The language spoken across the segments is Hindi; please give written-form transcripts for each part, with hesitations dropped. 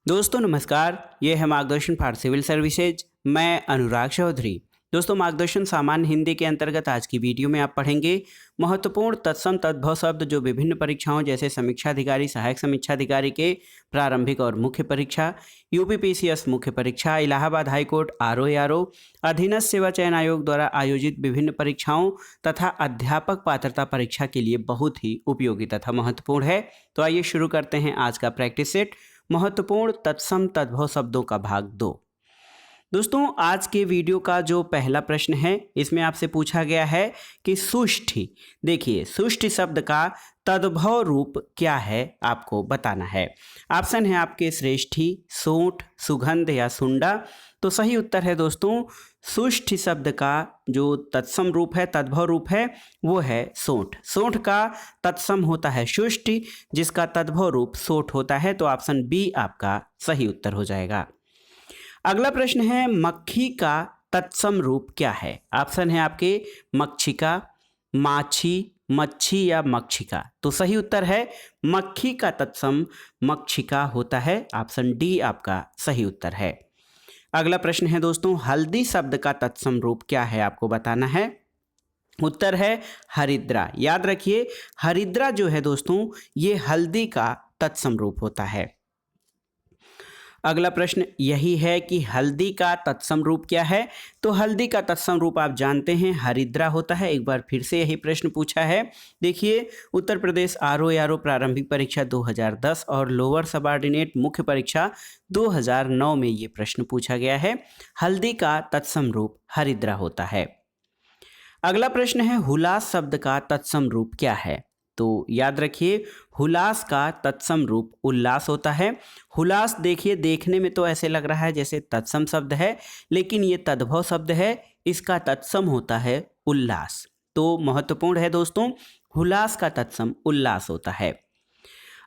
दोस्तों नमस्कार, ये है मार्गदर्शन फॉर सिविल सर्विसेज। मैं अनुराग चौधरी। दोस्तों मार्गदर्शन सामान्य हिंदी के अंतर्गत आज की वीडियो में आप पढ़ेंगे महत्वपूर्ण तत्सम तद्भव शब्द जो विभिन्न परीक्षाओं जैसे समीक्षा अधिकारी, सहायक समीक्षा अधिकारी के प्रारंभिक और मुख्य परीक्षा, यूपीपीसीएस मुख्य परीक्षा, इलाहाबाद हाईकोर्ट आरओ अधीनस्थ सेवा चयन आयोग द्वारा आयोजित विभिन्न परीक्षाओं तथा अध्यापक पात्रता परीक्षा के लिए बहुत ही उपयोगी तथा महत्वपूर्ण है। तो आइए शुरू करते हैं आज का प्रैक्टिस सेट, महत्वपूर्ण तत्सम तद्भव शब्दों का भाग 2। दोस्तों आज के वीडियो का जो पहला प्रश्न है इसमें आपसे पूछा गया है कि सुष्ठि, देखिए सुष्ठि शब्द का तद्भव रूप क्या है आपको बताना है। ऑप्शन है आपके श्रेष्ठी, सोंठ, सुगंध या सुंडा। तो सही उत्तर है दोस्तों सुष्ठि शब्द का जो तत्सम रूप है, तद्भव रूप है, वो है सोंठ। सोंठ का तत्सम होता है सुष्ठि, जिसका तद्भव रूप सोंठ होता है। तो ऑप्शन बी आपका सही उत्तर हो जाएगा। अगला प्रश्न है मक्खी का तत्सम रूप क्या है। ऑप्शन है आपके मक्षिका, माछी, मच्छी या मक्षिका। तो सही उत्तर है मक्खी का तत्सम मक्षिका होता है। ऑप्शन डी आपका सही उत्तर है। अगला प्रश्न है दोस्तों हल्दी शब्द का तत्सम रूप क्या है आपको बताना है। उत्तर है हरिद्रा। याद रखिए हरिद्रा जो है दोस्तों ये हल्दी का तत्सम रूप होता है। अगला प्रश्न यही है कि हल्दी का तत्सम रूप क्या है। तो हल्दी का तत्सम रूप आप जानते हैं हरिद्रा होता है। एक बार फिर से यही प्रश्न पूछा है। देखिए उत्तर प्रदेश आरओ प्रारंभिक परीक्षा 2010 और लोअर सबऑर्डिनेट मुख्य परीक्षा 2009 में ये प्रश्न पूछा गया है। हल्दी का तत्सम रूप हरिद्रा होता है। अगला प्रश्न है हुलास शब्द का तत्सम रूप क्या है। तो याद रखिए हुलास का तत्सम रूप उल्लास होता है। हुलास देखिए देखने में तो ऐसे लग रहा है जैसे तत्सम शब्द है, लेकिन ये तद्भव शब्द है, इसका तत्सम होता है उल्लास। तो महत्वपूर्ण है दोस्तों हुलास का तत्सम उल्लास होता है।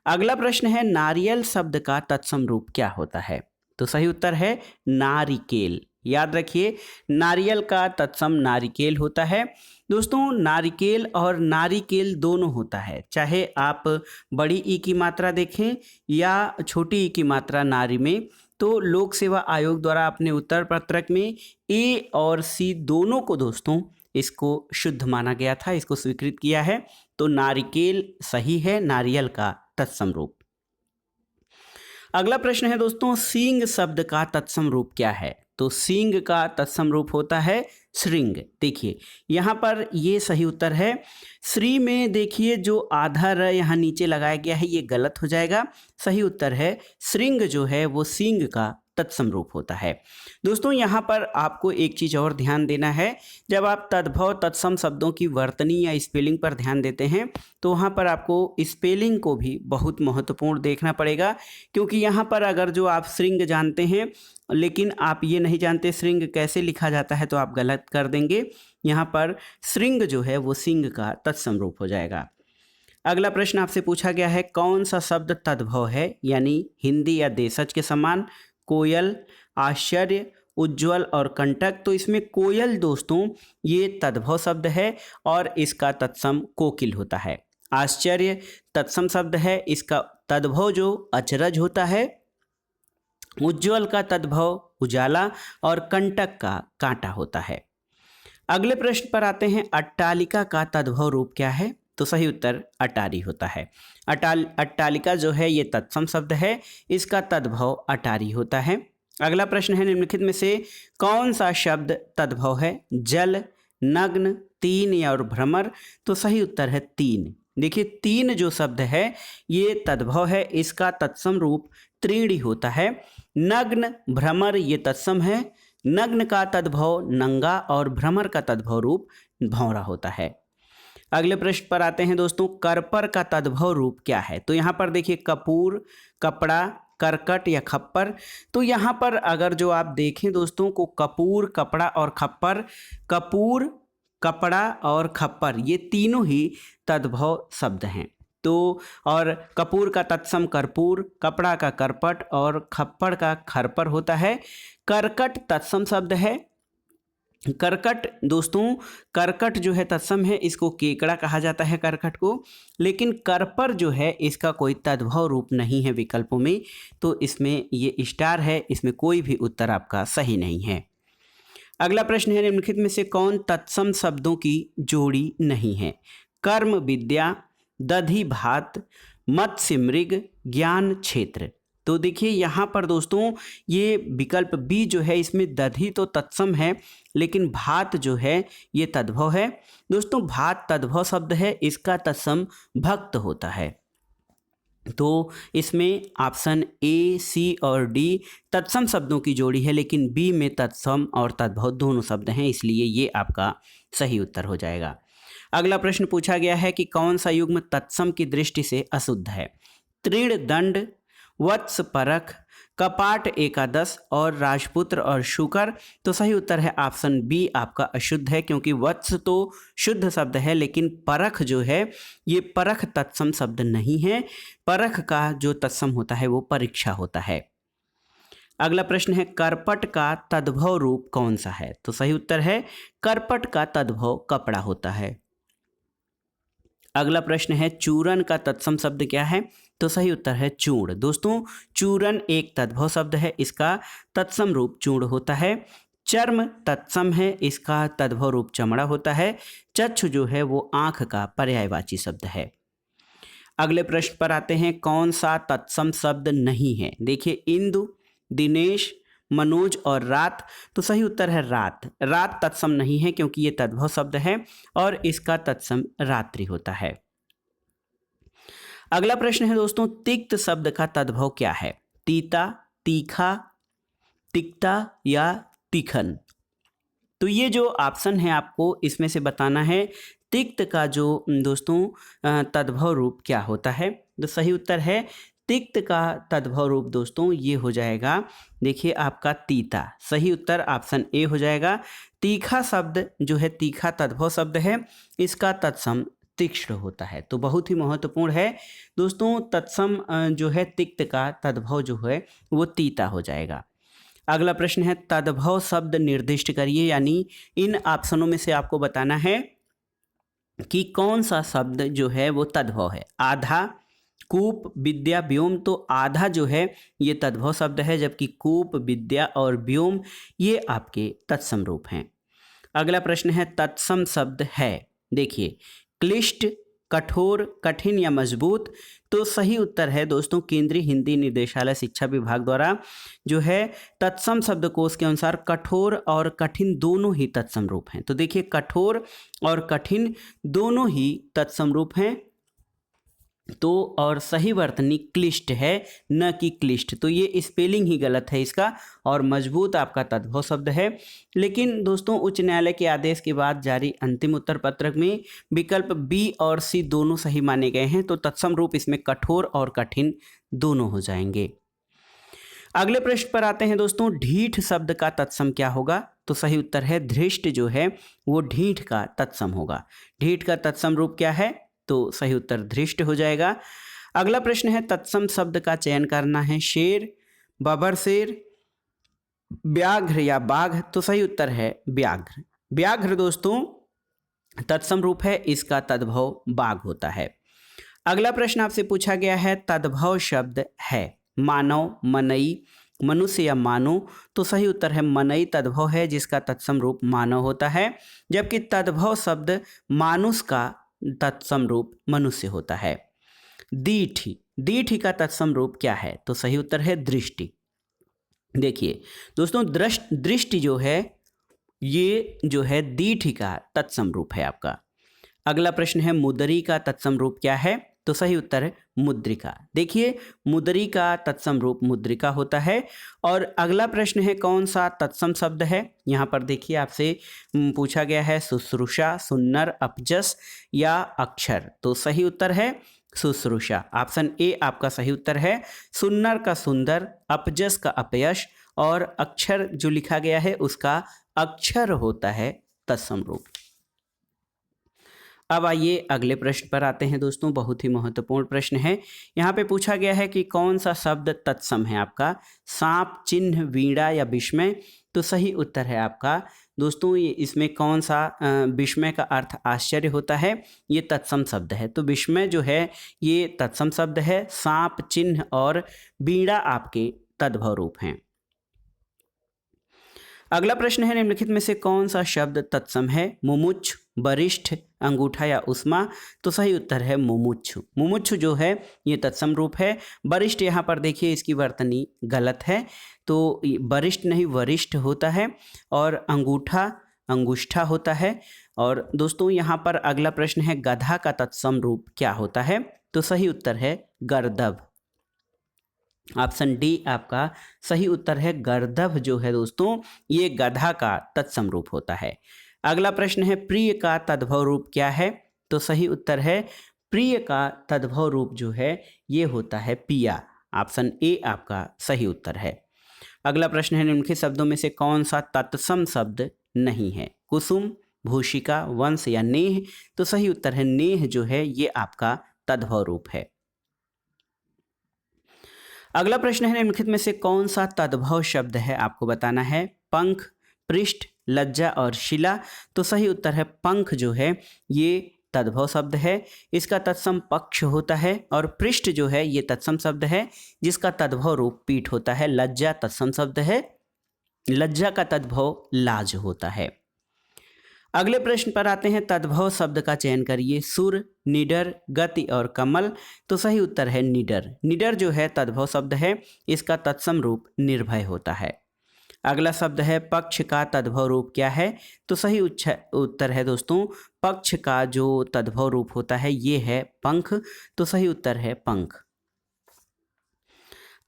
अगला प्रश्न है नारियल शब्द का तत्सम रूप क्या होता है। तो सही उत्तर है नारिकेल। याद रखिए नारियल का तत्सम नारिकेल होता है। दोस्तों नारिकेल और नारिकेल दोनों होता है, चाहे आप बड़ी ई की मात्रा देखें या छोटी ई की मात्रा नारी में। तो लोक सेवा आयोग द्वारा अपने उत्तर पत्रक में ए और सी दोनों को दोस्तों इसको शुद्ध माना गया था, इसको स्वीकृत किया है। तो नारिकेल सही है नारियल का तत्सम रूप। अगला प्रश्न है दोस्तों सींग शब्द का तत्सम रूप क्या है। तो सींग का तत्सम रूप होता है श्रृंग। देखिए यहाँ पर ये सही उत्तर है। श्री में देखिए जो आधा र यहाँ नीचे लगाया गया है ये गलत हो जाएगा। सही उत्तर है श्रृंग जो है वो सींग का तत्सम रूप होता है। दोस्तों यहाँ पर आपको एक चीज़ और ध्यान देना है, जब आप तद्भव तत्सम शब्दों की वर्तनी या स्पेलिंग पर ध्यान देते हैं तो वहाँ पर आपको स्पेलिंग को भी बहुत महत्वपूर्ण देखना पड़ेगा। क्योंकि यहाँ पर अगर जो आप श्रृंग जानते हैं लेकिन आप ये नहीं जानते श्रृंग कैसे लिखा जाता है तो आप गलत कर देंगे। यहाँ पर श्रृंग जो है वो सिंह का तत्सम रूप हो जाएगा। अगला प्रश्न आपसे पूछा गया है कौन सा शब्द तद्भव है, यानी हिंदी या देशज के समान। कोयल, आश्चर्य, उज्ज्वल और कंटक। तो इसमें कोयल दोस्तों ये तद्भव शब्द है और इसका तत्सम कोकिल होता है। आश्चर्य तत्सम शब्द है, इसका तद्भव जो अचरज होता है। उज्ज्वल का तद्भव उजाला और कंटक का कांटा होता है। अगले प्रश्न पर आते हैं अट्टालिका का तद्भव रूप क्या है। तो सही उत्तर अटारी होता है। अट्टालिका जो है ये तत्सम शब्द है, इसका तद्भव अटारी होता है। अगला प्रश्न है निम्नलिखित में से कौन सा शब्द तद्भव है। जल, नग्न, तीन या और भ्रमर। तो सही उत्तर है तीन। देखिए तीन जो शब्द है ये तद्भव है, इसका तत्सम रूप त्रीणी होता है। नग्न, भ्रमर ये तत्सम है। नग्न का तद्भव नंगा और भ्रमर का तद्भव रूप भौरा होता है। अगले प्रश्न पर आते हैं दोस्तों करपर का तद्भव रूप क्या है। तो यहाँ पर देखिए कपूर, कपड़ा, करकट या खप्पर। तो यहाँ पर अगर जो आप देखें दोस्तों को कपूर, कपड़ा और खप्पर, कपूर, कपड़ा और खप्पर ये तीनों ही तद्भव शब्द हैं। तो और कपूर का तत्सम कर्पूर, कपड़ा का करपट और खप्पड़ का खरपर होता है। करकट तत्सम शब्द है करकट दोस्तों, करकट जो है तत्सम है, इसको केकड़ा कहा जाता है करकट को, लेकिन करपर जो है इसका कोई तद्भव रूप नहीं है विकल्पों में, तो इसमें ये स्टार है, इसमें कोई भी उत्तर आपका सही नहीं है। अगला प्रश्न है, निम्नलिखित में से कौन तत्सम शब्दों की जोड़ी नहीं है? कर्म विद्या, दधि भात, मत्स्य मृग, ज्ञान क्षेत्र। तो देखिए यहाँ पर दोस्तों ये विकल्प बी जो है इसमें दधि तो तत्सम है, लेकिन भात जो है ये तद्भव है। दोस्तों भात तद्भव शब्द है, इसका तत्सम भक्त होता है। तो इसमें ऑप्शन ए, सी और डी तत्सम शब्दों की जोड़ी है, लेकिन बी में तत्सम और तद्भव दोनों शब्द हैं, इसलिए ये आपका सही उत्तर हो जाएगा। अगला प्रश्न पूछा गया है कि कौन सा युग्म तत्सम की दृष्टि से अशुद्ध है? तृण दंड, वत्स परख, कपाट एकादश और राजपुत्र और शुकर। तो सही उत्तर है ऑप्शन बी आपका अशुद्ध है, क्योंकि वत्स तो शुद्ध शब्द है, लेकिन परख जो है ये परख तत्सम शब्द नहीं है। परख का जो तत्सम होता है वो परीक्षा होता है। अगला प्रश्न है, करपट का तद्भव रूप कौन सा है? तो सही उत्तर है करपट का तद्भव कपड़ा होता है। अगला प्रश्न है, चूरन का तत्सम शब्द क्या है? तो सही उत्तर है चूर्ण। दोस्तों चूरन एक तद्भव शब्द है, इसका तत्सम रूप चूर्ण होता है। चर्म तत्सम है, इसका तद्भव रूप चमड़ा होता है। चक्षु जो है वो आंख का पर्यायवाची शब्द है। अगले प्रश्न पर आते हैं, कौन सा तत्सम शब्द नहीं है? देखिए इंदु, दिनेश, मनोज और रात। तो सही उत्तर है रात। रात तत्सम नहीं है क्योंकि ये तद्भव शब्द है और इसका तत्सम रात्रि होता है। अगला प्रश्न है दोस्तों, तिक्त शब्द का तद्भव क्या है? तीता, तीखा, तिक्ता या तीखन। तो ये जो ऑप्शन है आपको इसमें से बताना है तिक्त का जो दोस्तों तद्भव रूप क्या होता है। तो सही उत्तर है तिक्त का तद्भव रूप दोस्तों ये हो जाएगा, देखिए आपका तीता। सही उत्तर ऑप्शन ए हो जाएगा। तीखा शब्द जो है तीखा तद्भव शब्द है, इसका तत्सम तीक्ष्ण होता है। तो बहुत ही महत्वपूर्ण है दोस्तों, तत्सम जो है तिक्त का तद्भव जो है वो तीता हो जाएगा। अगला प्रश्न है, तद्भव शब्द निर्दिष्ट करिए, यानी इन ऑप्शनों में से आपको बताना है कि कौन सा शब्द जो है वो तद्भव है। आधा, कूप, विद्या, व्योम। तो आधा जो है ये तद्भव शब्द है, जबकि कूप, विद्या और व्योम ये आपके तत्सम रूप हैं। अगला प्रश्न है, तत्सम शब्द है, देखिए क्लिष्ट, कठोर, कठिन या मजबूत। तो सही उत्तर है दोस्तों केंद्रीय हिंदी निर्देशालय शिक्षा विभाग द्वारा जो है तत्सम शब्दकोश के अनुसार कठोर और कठिन दोनों ही तत्सम रूप हैं। तो देखिए कठोर और कठिन दोनों ही तत्सम रूप हैं। तो और सही वर्तनी क्लिष्ट है, न कि क्लिष्ट। तो ये स्पेलिंग ही गलत है इसका, और मजबूत आपका तद्भव शब्द है। लेकिन दोस्तों उच्च न्यायालय के आदेश के बाद जारी अंतिम उत्तर पत्रक में विकल्प बी और सी दोनों सही माने गए हैं, तो तत्सम रूप इसमें कठोर और कठिन दोनों हो जाएंगे। अगले प्रश्न पर आते हैं दोस्तों, ढीठ शब्द का तत्सम क्या होगा? तो सही उत्तर है धृष्ट जो है वो ढीठ का तत्सम होगा। ढीठ का तत्सम रूप क्या है? तो सही उत्तर धृष्ट हो जाएगा। अगला प्रश्न है, तत्सम शब्द का चयन करना है। शेर, बबरशेर, व्याघ्र या बाघ। तो सही उत्तर है व्याघ्र। व्याघ्र दोस्तों तत्सम रूप है, इसका तद्भव बाघ होता है। अगला प्रश्न आपसे पूछा गया है, तद्भव शब्द है। मानव, मनई, मनुष्य या मानो। तो सही उत्तर है मनई तद्भव है, जिसका तत्सम रूप मानव होता है, जबकि तद्भव शब्द मानुष का तत्सम रूप मनुष्य होता है। दीठी, दीठी का तत्सम रूप क्या है? तो सही उत्तर है दृष्टि। देखिए दोस्तों दृष्टि जो है ये जो है दीठी का तत्सम रूप है आपका। अगला प्रश्न है, मुदरी का तत्सम रूप क्या है? तो सही उत्तर है मुद्रिका। देखिए मुदरी का तत्सम रूप मुद्रिका होता है। और अगला प्रश्न है, कौन सा तत्सम शब्द है? यहाँ पर देखिए आपसे पूछा गया है शुश्रूषा, सुन्नर, अपजस या अक्षर। तो सही उत्तर है शुश्रूषा। ऑप्शन ए आपका सही उत्तर है। सुन्नर का सुंदर, अपजस का अपयश और अक्षर जो लिखा गया है उसका अक्षर होता है तत्सम रूप। अब आइए अगले प्रश्न पर आते हैं दोस्तों। बहुत ही महत्वपूर्ण प्रश्न है। यहाँ पे पूछा गया है कि कौन सा शब्द तत्सम है आपका, सांप, चिन्ह, वीणा या विस्मय। तो सही उत्तर है आपका दोस्तों ये इसमें कौन सा विस्मय का अर्थ आश्चर्य होता है, ये तत्सम शब्द है। तो विस्मय जो है ये तत्सम शब्द है। सांप, चिन्ह और वीणा आपके तद्भव रूप हैं। अगला प्रश्न है निम्नलिखित में से कौन सा शब्द तत्सम है, मुमुच्छ, वरिष्ठ, अंगूठा या उष्मा। तो सही उत्तर है मुमुक्षु। मुमुक्षु जो है ये तत्सम रूप है। वरिष्ठ यहाँ पर देखिए इसकी वर्तनी गलत है, तो वरिष्ठ नहीं वरिष्ठ होता है, और अंगूठा अंगुष्ठा होता है। और दोस्तों यहाँ पर अगला प्रश्न है गधा का तत्सम रूप क्या होता है। तो सही उत्तर है गर्दभ। ऑप्शन डी आपका सही उत्तर है। गर्दभ जो है दोस्तों ये गधा का तत्सम रूप होता है। अगला प्रश्न है प्रिय का तद्भव रूप क्या है। तो सही उत्तर है प्रिय का तद्भव रूप जो है ये होता है पिया। ऑप्शन ए आपका सही उत्तर है। अगला प्रश्न है निम्नलिखित शब्दों में से कौन सा तत्सम शब्द नहीं है, कुसुम, भूषिका, वंश या नेह। तो सही उत्तर है नेह जो है ये आपका तद्भव रूप है। अगला प्रश्न है निम्नलिखित में से कौन सा तद्भव शब्द है, आपको बताना है, पंख, पृष्ठ, लज्जा और शिला। तो सही उत्तर है पंख जो है ये तद्भव शब्द है। इसका तत्सम पक्ष होता है। और पृष्ठ जो है ये तत्सम शब्द है जिसका तद्भव रूप पीठ होता है। लज्जा तत्सम शब्द है, लज्जा का तद्भव लाज होता है। अगले प्रश्न पर आते हैं, तद्भव शब्द का चयन करिए, सुर, निडर, गति और कमल। तो सही उत्तर है निडर। निडर जो है तद्भव शब्द है, इसका तत्सम रूप निर्भय होता है। अगला शब्द है पक्ष का तद्भव रूप क्या है। तो सही उत्तर है दोस्तों पक्ष का जो तद्भव रूप होता है ये है पंख। तो सही उत्तर है पंख।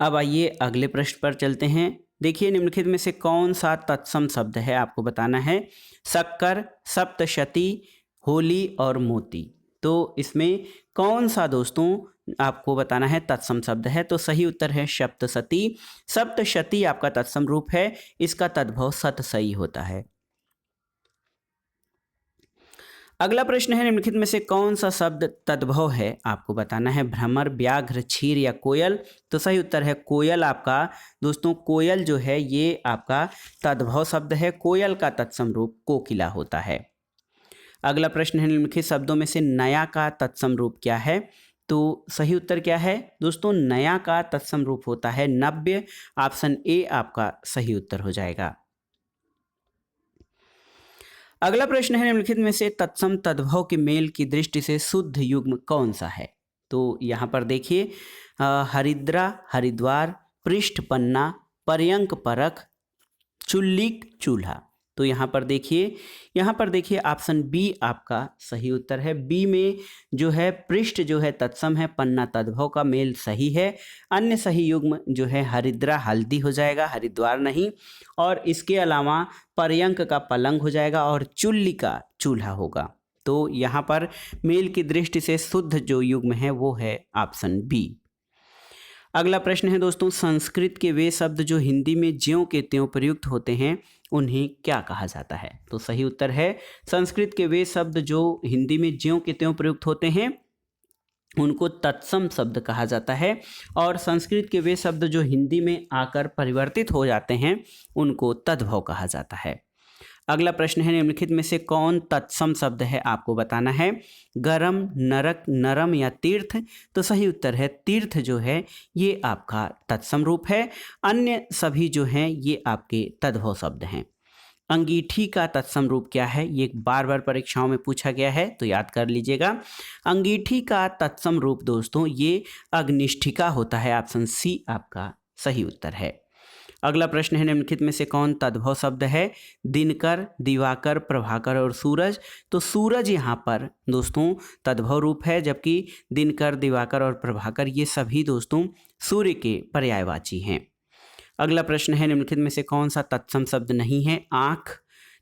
अब आइए अगले प्रश्न पर चलते हैं। देखिए निम्नलिखित में से कौन सा तत्सम शब्द है, आपको बताना है, शक्कर, सप्तशती, होली और मोती। तो इसमें कौन सा दोस्तों आपको बताना है तत्सम शब्द है। तो सही उत्तर है सप्तशती। सप्तशती आपका तत्सम रूप है, इसका तद्भव सतसई होता है। अगला प्रश्न है निम्नलिखित में से कौन सा शब्द तद्भव है, आपको बताना है, भ्रमर, व्याघ्र, क्षीर या कोयल। तो सही उत्तर है कोयल। आपका दोस्तों कोयल जो है ये आपका तद्भव शब्द है। कोयल का तत्सम रूप कोकिला होता है। अगला प्रश्न है निम्नलिखित शब्दों में से नया का तत्सम रूप क्या है। तो सही उत्तर क्या है दोस्तों, नया का तत्सम रूप होता है नव्य। ऑप्शन ए आपका सही उत्तर हो जाएगा। अगला प्रश्न है निम्नलिखित में से तत्सम तद्भव के मेल की दृष्टि से शुद्ध युग्म कौन सा है। तो यहाँ पर देखिए हरिद्रा, हरिद्वार, पृष्ठ, पन्ना, पर्यंक, परख, चुल्लिक, चूल्हा। तो यहाँ पर देखिए ऑप्शन बी आपका सही उत्तर है। बी में जो है पृष्ठ जो है तत्सम है, पन्ना तद्भव का मेल सही है। अन्य सही युग्म जो है हरिद्रा हल्दी हो जाएगा, हरिद्वार नहीं। और इसके अलावा पर्यंक का पलंग हो जाएगा और चुल्ली का चूल्हा होगा। तो यहाँ पर मेल की दृष्टि से शुद्ध जो युग्म है वो है ऑप्शन बी। अगला प्रश्न है दोस्तों, संस्कृत के वे शब्द जो हिंदी में ज्यों के त्यों प्रयुक्त होते हैं उन्हें क्या कहा जाता है। तो सही उत्तर है संस्कृत के वे शब्द जो हिंदी में ज्यों के त्यों प्रयुक्त होते हैं उनको तत्सम शब्द कहा जाता है। और संस्कृत के वे शब्द जो हिंदी में आकर परिवर्तित हो जाते हैं उनको तद्भव कहा जाता है। अगला प्रश्न है निम्नलिखित में से कौन तत्सम शब्द है, आपको बताना है, गरम, नरक, नरम या तीर्थ। तो सही उत्तर है तीर्थ जो है ये आपका तत्सम रूप है। अन्य सभी जो हैं ये आपके तद्भव शब्द हैं। अंगीठी का तत्सम रूप क्या है, ये बार बार परीक्षाओं में पूछा गया है तो याद कर लीजिएगा। अंगीठी का तत्सम रूप दोस्तों ये अग्निष्ठिका होता है। ऑप्शन सी आपका सही उत्तर है। अगला प्रश्न है निम्नलिखित में से कौन तद्भव शब्द है, दिनकर, दिवाकर, प्रभाकर और सूरज। तो सूरज यहाँ पर दोस्तों तद्भव रूप है, जबकि दिनकर, दिवाकर और प्रभाकर ये सभी दोस्तों सूर्य के पर्यायवाची हैं। अगला प्रश्न है निम्नलिखित में से कौन सा तत्सम शब्द नहीं है, आँख,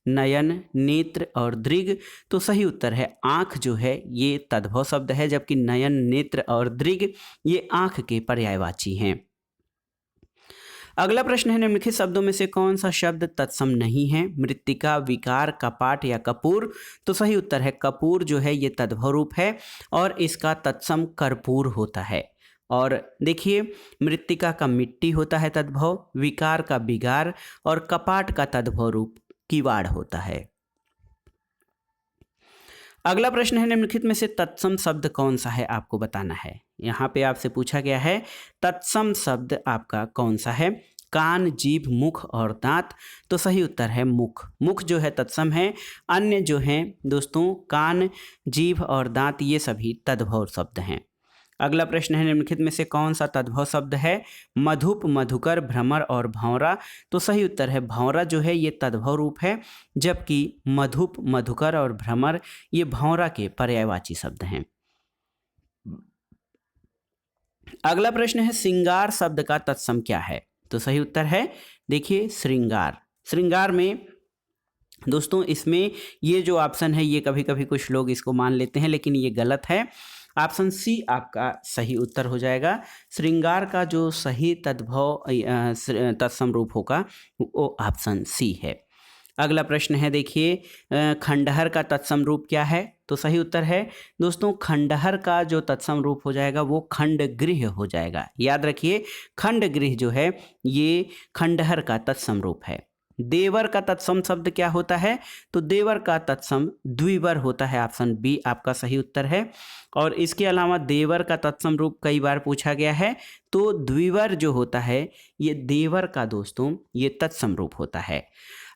नयन, नेत्र और दृग। तो सही उत्तर है आँख जो है ये तद्भव शब्द है, जबकि नयन, नेत्र और दृग ये आँख के पर्यायवाची हैं। अगला प्रश्न है, निम्नलिखित शब्दों में से कौन सा शब्द तत्सम नहीं है? मृत्तिका, विकार, कपाट या कपूर? तो सही उत्तर है कपूर जो है ये तद्भव रूप है और इसका तत्सम कर्पूर होता है। और देखिए, मृत्तिका का मिट्टी होता है तद्भव, विकार का विगार और कपाट का तद्भव रूप किवाड़ होता है। अगला प्रश्न है, निम्नलिखित में से तत्सम शब्द कौन सा है? आपको बताना है। यहाँ पे आपसे पूछा गया है तत्सम शब्द आपका कौन सा है? कान, जीभ, मुख और दांत? तो सही उत्तर है मुख। मुख जो है तत्सम है, अन्य जो हैं दोस्तों कान, जीभ और दांत ये सभी तद्भव शब्द हैं। अगला प्रश्न है, निम्नलिखित में से कौन सा तद्भव शब्द है? मधुप, मधुकर, भ्रमर और भंवरा? तो सही उत्तर है भंवरा जो है ये तद्भव रूप है, जबकि मधुप, मधुकर और भ्रमर ये भंवरा के पर्यायवाची शब्द हैं। अगला प्रश्न है, श्रृंगार शब्द का तत्सम क्या है? तो सही उत्तर है देखिए श्रृंगार। श्रृंगार में दोस्तों इसमें ये जो ऑप्शन है ये कभी कभी कुछ लोग इसको मान लेते हैं, लेकिन ये गलत है। ऑप्शन सी आपका सही उत्तर हो जाएगा। श्रृंगार का जो सही तद्भव तत्सम रूप होगा वो ऑप्शन सी है। अगला प्रश्न है देखिए, खंडहर का तत्सम रूप क्या है? तो सही उत्तर है दोस्तों खंडहर का जो तत्सम रूप हो जाएगा वो खंडगृह हो जाएगा। याद रखिए खंडगृह जो है ये खंडहर का तत्सम रूप है। देवर का तत्सम शब्द क्या होता है? तो देवर का तत्सम द्विवर होता है। ऑप्शन बी आपका सही उत्तर है। और इसके अलावा देवर का तत्सम रूप कई बार पूछा गया है, तो द्विवर जो होता है ये देवर का दोस्तों ये तत्सम रूप होता है।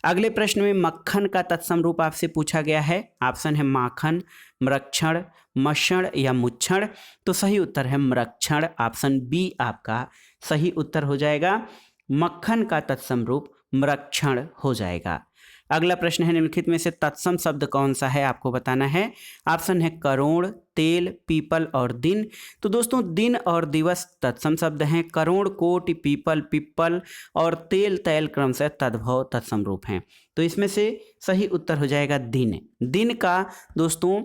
अगले प्रश्न में मक्खन का तत्सम रूप आपसे पूछा गया है। ऑप्शन है माखन, मृक्षण, मक्षण या मुच्छण? तो सही उत्तर है मृक्षण। ऑप्शन बी आपका सही उत्तर हो जाएगा। मक्खन का तत्सम रूप मृक्षण हो जाएगा। अगला प्रश्न है, निम्नलिखित में से तत्सम शब्द कौन सा है? आपको बताना है। ऑप्शन है करोड़, तेल, पीपल और दिन? तो दोस्तों दिन और दिवस तत्सम शब्द हैं। करोड़, कोटि, पीपल, पिप्पल और तेल, तैल क्रम से तद्भव तत्सम रूप हैं। तो इसमें से सही उत्तर हो जाएगा दिन। दिन का दोस्तों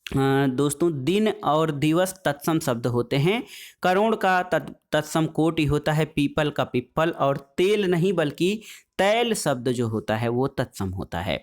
दिन और दिवस तत्सम शब्द होते हैं। करोड़ का तत्सम कोटि होता है, पीपल का पिप्पल और तेल नहीं बल्कि तैल शब्द जो होता है वो तत्सम होता है।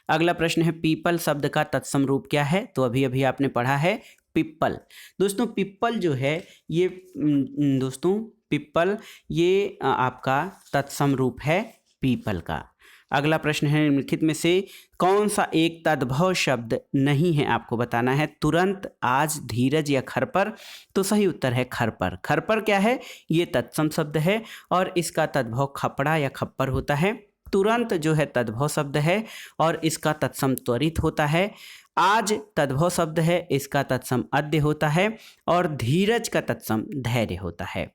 अगला प्रश्न है, पीपल शब्द का तत्सम रूप क्या है? तो अभी अभी आपने पढ़ा है पिप्पल। दोस्तों पिप्पल जो है ये दोस्तों पिप्पल ये आपका तत्सम रूप है पीपल का। अगला प्रश्न है, निम्नलिखित में से कौन सा एक तद्भव शब्द नहीं है? आपको बताना है। तुरंत, आज, धीरज या खरपर? तो सही उत्तर है खरपर। खरपर क्या है? ये तत्सम शब्द है और इसका तद्भव खपड़ा या खप्पर होता है। तुरंत जो है तद्भव शब्द है और इसका तत्सम त्वरित होता है। आज तद्भव शब्द है, इसका तत्सम अद्य होता है और धीरज का तत्सम धैर्य होता है।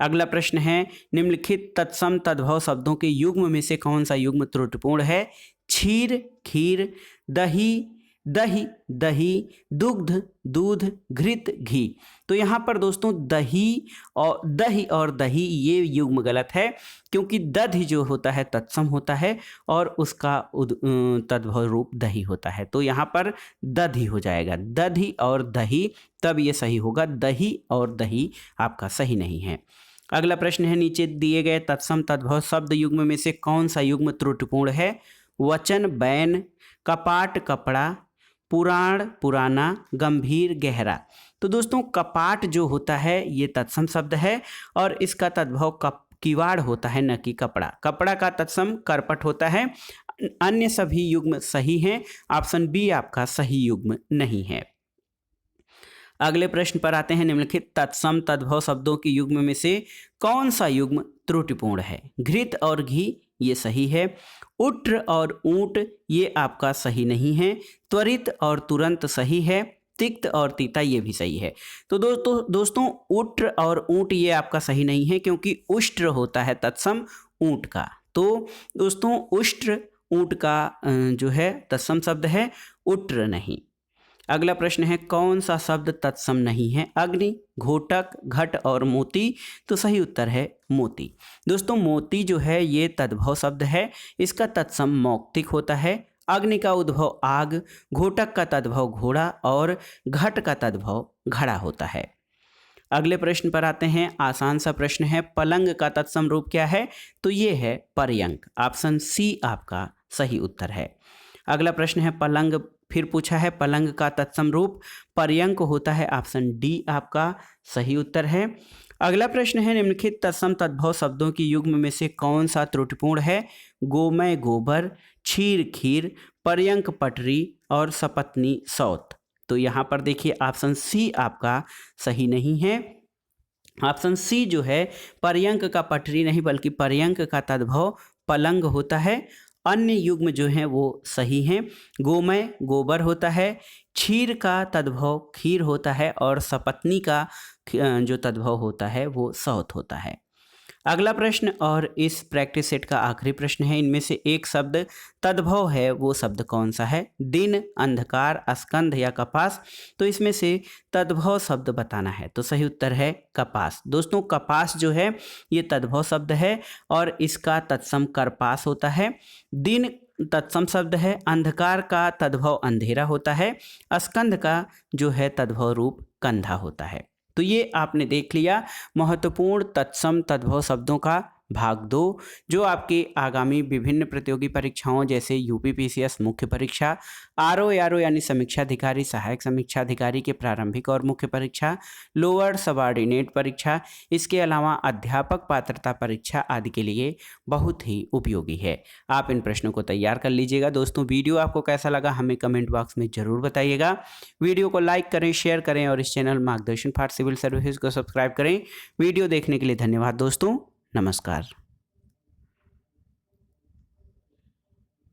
अगला प्रश्न है, निम्नलिखित तत्सम तद्भव शब्दों के युग्म में से कौन सा युग्म त्रुटिपूर्ण है? क्षीर, खीर, दही, दही, दही, दुग्ध, दूध, घृत, घी? तो यहाँ पर दोस्तों दही और दही ये युग्म गलत है, क्योंकि दधि जो होता है तत्सम होता है और उसका तद्भव रूप दही होता है। तो यहाँ पर दधि हो जाएगा, दधि और दही, तब ये सही होगा। दही और दही आपका सही नहीं है। अगला प्रश्न है, नीचे दिए गए तत्सम तद्भव शब्द युग्म में से कौन सा युग्म त्रुटिपूर्ण है? वचन, बैन, कपाट, कपड़ा, पुराण, पुराना, गंभीर, गहरा? तो दोस्तों कपाट जो होता है ये तत्सम शब्द है और इसका तद्भव किवाड़ होता है, न कि कपड़ा। कपड़ा का तत्सम करपट होता है। अन्य सभी युग्म सही हैं। ऑप्शन बी आपका सही युग्म नहीं है। अगले प्रश्न पर आते हैं, निम्नलिखित तत्सम तद्भव शब्दों के युग्म में से कौन सा युग्म त्रुटिपूर्ण है? घृत और घी ये सही है। उट्र और ऊंट ये आपका सही नहीं है। त्वरित और तुरंत सही है। तिक्त और तीता ये भी सही है। तो दोस्तों उट्र और ऊंट ये आपका सही नहीं है, क्योंकि उष्ट्र होता है तत्सम ऊंट का। तो दोस्तों उष्ट्र ऊंट का जो है तत्सम शब्द है, उट्र नहीं। अगला प्रश्न है, कौन सा शब्द तत्सम नहीं है? अग्नि, घोटक, घट और मोती? तो सही उत्तर है मोती। दोस्तों मोती जो है ये तद्भव शब्द है, इसका तत्सम मौक्तिक होता है। अग्नि का उद्भव आग, घोटक का तद्भव घोड़ा और घट का तद्भव घड़ा होता है। अगले प्रश्न पर आते हैं। आसान सा प्रश्न है, पलंग का तत्सम रूप क्या है? तो ये है पर्यंक। ऑप्शन सी आपका सही उत्तर है। अगला प्रश्न है, पलंग फिर पूछा है, पलंग का तत्सम रूप पर्यंक होता है। ऑप्शन डी आपका सही उत्तर है। अगला प्रश्न है, निम्नलिखित तत्सम तद्भव शब्दों की युग्म में से कौन सा त्रुटिपूर्ण है? गोमय गोबर, क्षीर खीर, पर्यंक पटरी और सपत्नी सौत। तो यहाँ पर देखिए ऑप्शन सी आपका सही नहीं है। ऑप्शन सी जो है पर्यंक का पटरी नहीं बल्कि पर्यंक का तद्भव पलंग होता है। अन्य युग्म जो हैं वो सही हैं। गोमय गोबर होता है, क्षीर का तद्भव खीर होता है और सपत्नी का जो तद्भव होता है वो सौत होता है। अगला प्रश्न और इस प्रैक्टिस सेट का आखिरी प्रश्न है, इनमें से एक शब्द तद्भव है, वो शब्द कौन सा है? दिन, अंधकार, स्कंध या कपास। तो इसमें से तद्भव शब्द बताना है। तो सही उत्तर है कपास। दोस्तों कपास जो है ये तद्भव शब्द है और इसका तत्सम करपास होता है। दिन तत्सम शब्द है, अंधकार का तद्भव अंधेरा होता है, स्कंध का जो है तद्भव रूप कंधा होता है। तो ये आपने देख लिया महत्वपूर्ण तत्सम तद्भव शब्दों का भाग 2, जो आपके आगामी विभिन्न प्रतियोगी परीक्षाओं जैसे यूपीपीसीएस मुख्य परीक्षा, आरओ यानी समीक्षा अधिकारी, सहायक समीक्षा अधिकारी के प्रारंभिक और मुख्य परीक्षा, लोअर सबऑर्डिनेट परीक्षा, इसके अलावा अध्यापक पात्रता परीक्षा आदि के लिए बहुत ही उपयोगी है। आप इन प्रश्नों को तैयार कर लीजिएगा। दोस्तों वीडियो आपको कैसा लगा हमें कमेंट बॉक्स में ज़रूर बताइएगा। वीडियो को लाइक करें, शेयर करें और इस चैनल मार्गदर्शन फॉर सिविल सर्विसेज को सब्सक्राइब करें। वीडियो देखने के लिए धन्यवाद दोस्तों। नमस्कार।